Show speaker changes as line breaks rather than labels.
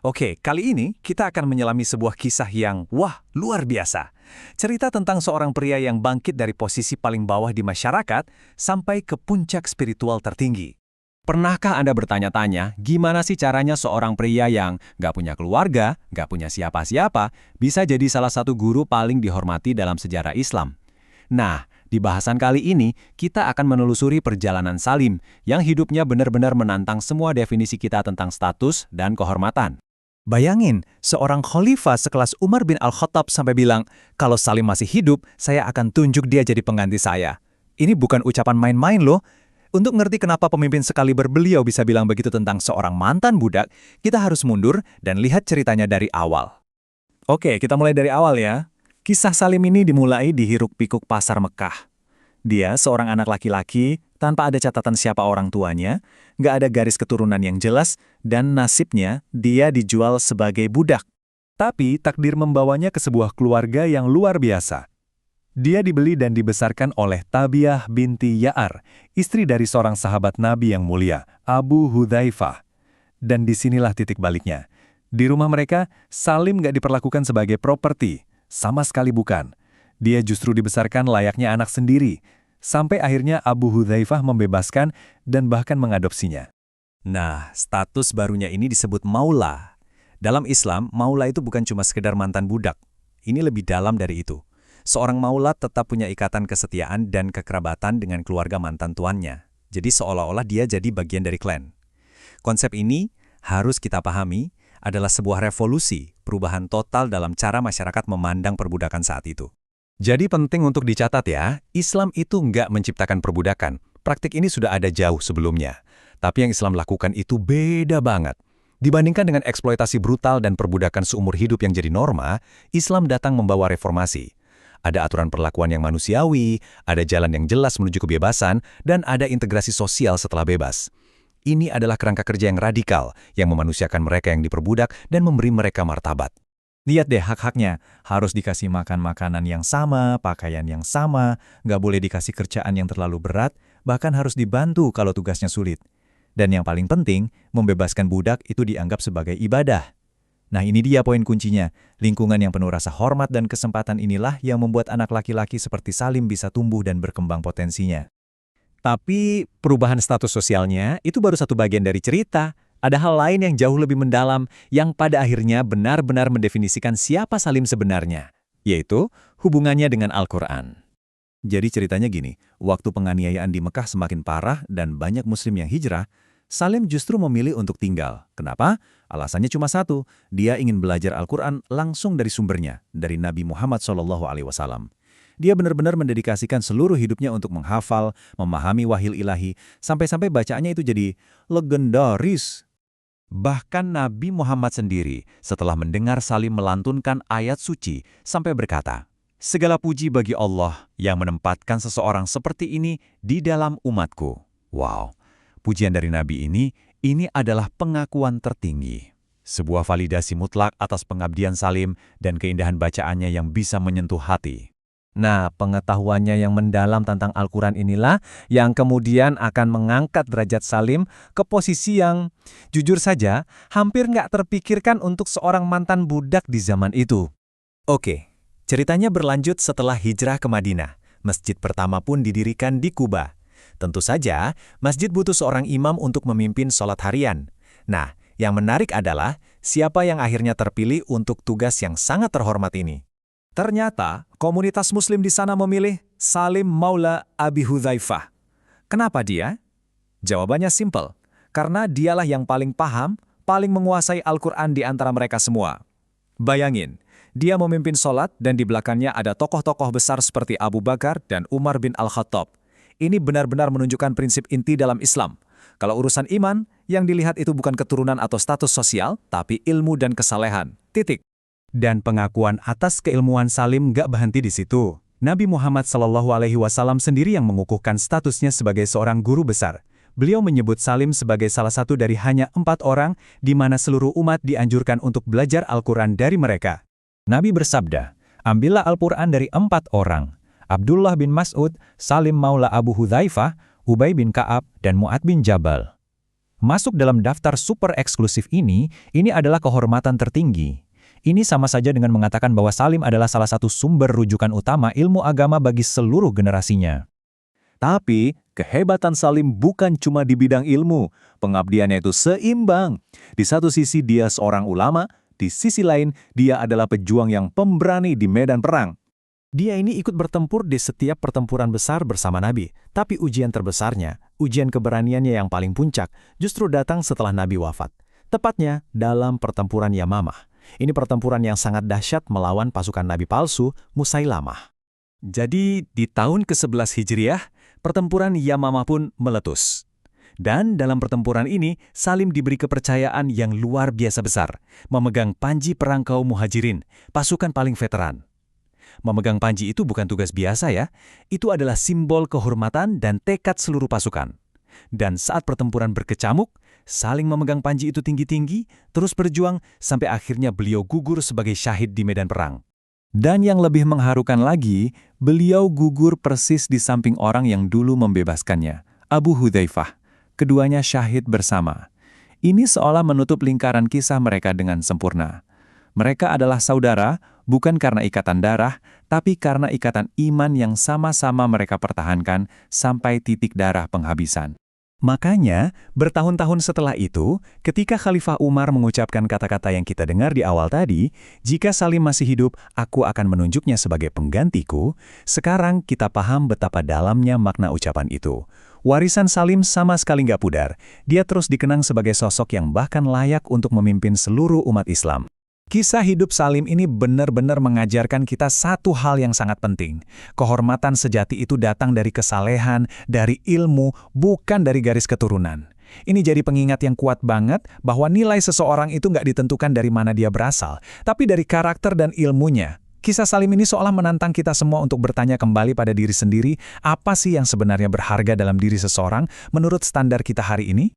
Oke, kali ini kita akan menyelami sebuah kisah yang, wah, luar biasa. Cerita tentang seorang pria yang bangkit dari posisi paling bawah di masyarakat sampai ke puncak spiritual tertinggi.
Pernahkah Anda bertanya-tanya, gimana sih caranya seorang pria yang nggak punya keluarga, nggak punya siapa-siapa, bisa jadi salah satu guru paling dihormati dalam sejarah Islam? Nah, di bahasan kali ini, kita akan menelusuri perjalanan Salim, yang hidupnya benar-benar menantang semua definisi kita tentang status dan kehormatan.
Bayangin, seorang khalifah sekelas Umar bin Al-Khattab sampai bilang, kalau Salim masih hidup, saya akan tunjuk dia jadi pengganti saya. Ini bukan ucapan main-main loh. Untuk ngerti kenapa pemimpin sekaliber beliau bisa bilang begitu tentang seorang mantan budak, kita harus mundur dan lihat ceritanya dari awal. Oke, kita mulai dari awal ya. Kisah Salim ini dimulai di hiruk-pikuk pasar Mekah. Dia seorang anak laki-laki, tanpa ada catatan siapa orang tuanya, nggak ada garis keturunan yang jelas, dan nasibnya dia dijual sebagai budak. Tapi takdir membawanya ke sebuah keluarga yang luar biasa. Dia dibeli dan dibesarkan oleh Tabiah binti Ya'ar, istri dari seorang sahabat Nabi yang mulia, Abu Hudzaifah. Dan disinilah titik baliknya. Di rumah mereka, Salim nggak diperlakukan sebagai properti, sama sekali bukan. Dia justru dibesarkan layaknya anak sendiri, sampai akhirnya Abu Hudzaifah membebaskan dan bahkan mengadopsinya. Nah, status barunya ini disebut maula. Dalam Islam, maula itu bukan cuma sekedar mantan budak. Ini lebih dalam dari itu. Seorang maula tetap punya ikatan kesetiaan dan kekerabatan dengan keluarga mantan tuannya. Jadi seolah-olah dia jadi bagian dari klan. Konsep ini harus kita pahami adalah sebuah revolusi, perubahan total dalam cara masyarakat memandang perbudakan saat itu. Jadi penting untuk dicatat ya, Islam itu nggak menciptakan perbudakan. Praktik ini sudah ada jauh sebelumnya. Tapi yang Islam lakukan itu beda banget. Dibandingkan dengan eksploitasi brutal dan perbudakan seumur hidup yang jadi norma, Islam datang membawa reformasi. Ada aturan perlakuan yang manusiawi, ada jalan yang jelas menuju kebebasan, dan ada integrasi sosial setelah bebas. Ini adalah kerangka kerja yang radikal, yang memanusiakan mereka yang diperbudak dan memberi mereka martabat. Lihat deh hak-haknya, harus dikasih makan makanan yang sama, pakaian yang sama, nggak boleh dikasih kerjaan yang terlalu berat, bahkan harus dibantu kalau tugasnya sulit. Dan yang paling penting, membebaskan budak itu dianggap sebagai ibadah. Nah ini dia poin kuncinya, lingkungan yang penuh rasa hormat dan kesempatan inilah yang membuat anak laki-laki seperti Salim bisa tumbuh dan berkembang potensinya. Tapi perubahan status sosialnya itu baru satu bagian dari cerita. Ada hal lain yang jauh lebih mendalam yang pada akhirnya benar-benar mendefinisikan siapa Salim sebenarnya, yaitu hubungannya dengan Al-Quran. Jadi ceritanya gini, waktu penganiayaan di Mekah semakin parah dan banyak muslim yang hijrah, Salim justru memilih untuk tinggal. Kenapa? Alasannya cuma satu, dia ingin belajar Al-Quran langsung dari sumbernya, dari Nabi Muhammad SAW. Dia benar-benar mendedikasikan seluruh hidupnya untuk menghafal, memahami wahyu ilahi, sampai-sampai bacaannya itu jadi legendaris. Bahkan Nabi Muhammad sendiri setelah mendengar Salim melantunkan ayat suci sampai berkata, "Segala puji bagi Allah yang menempatkan seseorang seperti ini di dalam umatku." Wow, pujian dari Nabi ini adalah pengakuan tertinggi. Sebuah validasi mutlak atas pengabdian Salim dan keindahan bacaannya yang bisa menyentuh hati. Nah, pengetahuannya yang mendalam tentang Al-Quran inilah yang kemudian akan mengangkat derajat Salim ke posisi yang, jujur saja, hampir nggak terpikirkan untuk seorang mantan budak di zaman itu. Oke, ceritanya berlanjut setelah hijrah ke Madinah. Masjid pertama pun didirikan di Kuba. Tentu saja, masjid butuh seorang imam untuk memimpin sholat harian. Nah, yang menarik adalah siapa yang akhirnya terpilih untuk tugas yang sangat terhormat ini. Ternyata, komunitas muslim di sana memilih Salim Maula Abi Hudzaifah. Kenapa dia? Jawabannya simpel, karena dialah yang paling paham, paling menguasai Al-Quran di antara mereka semua. Bayangin, dia memimpin sholat dan di belakangnya ada tokoh-tokoh besar seperti Abu Bakar dan Umar bin Al-Khattab. Ini benar-benar menunjukkan prinsip inti dalam Islam. Kalau urusan iman, yang dilihat itu bukan keturunan atau status sosial, tapi ilmu dan kesalehan. Titik. Dan pengakuan atas keilmuan Salim gak berhenti di situ. Nabi Muhammad SAW sendiri yang mengukuhkan statusnya sebagai seorang guru besar. Beliau menyebut Salim sebagai salah satu dari hanya 4 orang di mana seluruh umat dianjurkan untuk belajar Al-Quran dari mereka. Nabi bersabda, ambillah Al-Quran dari 4 orang. Abdullah bin Mas'ud, Salim Maula Abu Hudzaifah, Ubay bin Ka'ab, dan Mu'ad bin Jabal. Masuk dalam daftar super eksklusif ini adalah kehormatan tertinggi. Ini sama saja dengan mengatakan bahwa Salim adalah salah satu sumber rujukan utama ilmu agama bagi seluruh generasinya.
Tapi, kehebatan Salim bukan cuma di bidang ilmu. Pengabdiannya itu seimbang. Di satu sisi dia seorang ulama, di sisi lain dia adalah pejuang yang pemberani di medan perang.
Dia ini ikut bertempur di setiap pertempuran besar bersama Nabi, tapi ujian terbesarnya, ujian keberaniannya yang paling puncak, justru datang setelah Nabi wafat. Tepatnya dalam pertempuran Yamamah. Ini pertempuran yang sangat dahsyat melawan pasukan Nabi palsu, Musailamah.
Jadi, di tahun ke-11 Hijriah, pertempuran Yamamah pun meletus. Dan dalam pertempuran ini, Salim diberi kepercayaan yang luar biasa besar, memegang panji perang kaum Muhajirin, pasukan paling veteran. Memegang panji itu bukan tugas biasa ya, itu adalah simbol kehormatan dan tekad seluruh pasukan. Dan saat pertempuran berkecamuk, Salim memegang panji itu tinggi-tinggi, terus berjuang sampai akhirnya beliau gugur sebagai syahid di medan perang.
Dan yang lebih mengharukan lagi, beliau gugur persis di samping orang yang dulu membebaskannya, Abu Hudzaifah. Keduanya syahid bersama. Ini seolah menutup lingkaran kisah mereka dengan sempurna. Mereka adalah saudara, bukan karena ikatan darah, tapi karena ikatan iman yang sama-sama mereka pertahankan sampai titik darah penghabisan. Makanya, bertahun-tahun setelah itu, ketika Khalifah Umar mengucapkan kata-kata yang kita dengar di awal tadi, jika Salim masih hidup, aku akan menunjuknya sebagai penggantiku, sekarang kita paham betapa dalamnya makna ucapan itu. Warisan Salim sama sekali nggak pudar, dia terus dikenang sebagai sosok yang bahkan layak untuk memimpin seluruh umat Islam. Kisah hidup Salim ini benar-benar mengajarkan kita satu hal yang sangat penting. Kehormatan sejati itu datang dari kesalehan, dari ilmu, bukan dari garis keturunan. Ini jadi pengingat yang kuat banget bahwa nilai seseorang itu nggak ditentukan dari mana dia berasal, tapi dari karakter dan ilmunya. Kisah Salim ini seolah menantang kita semua untuk bertanya kembali pada diri sendiri, apa sih yang sebenarnya berharga dalam diri seseorang menurut standar kita hari ini?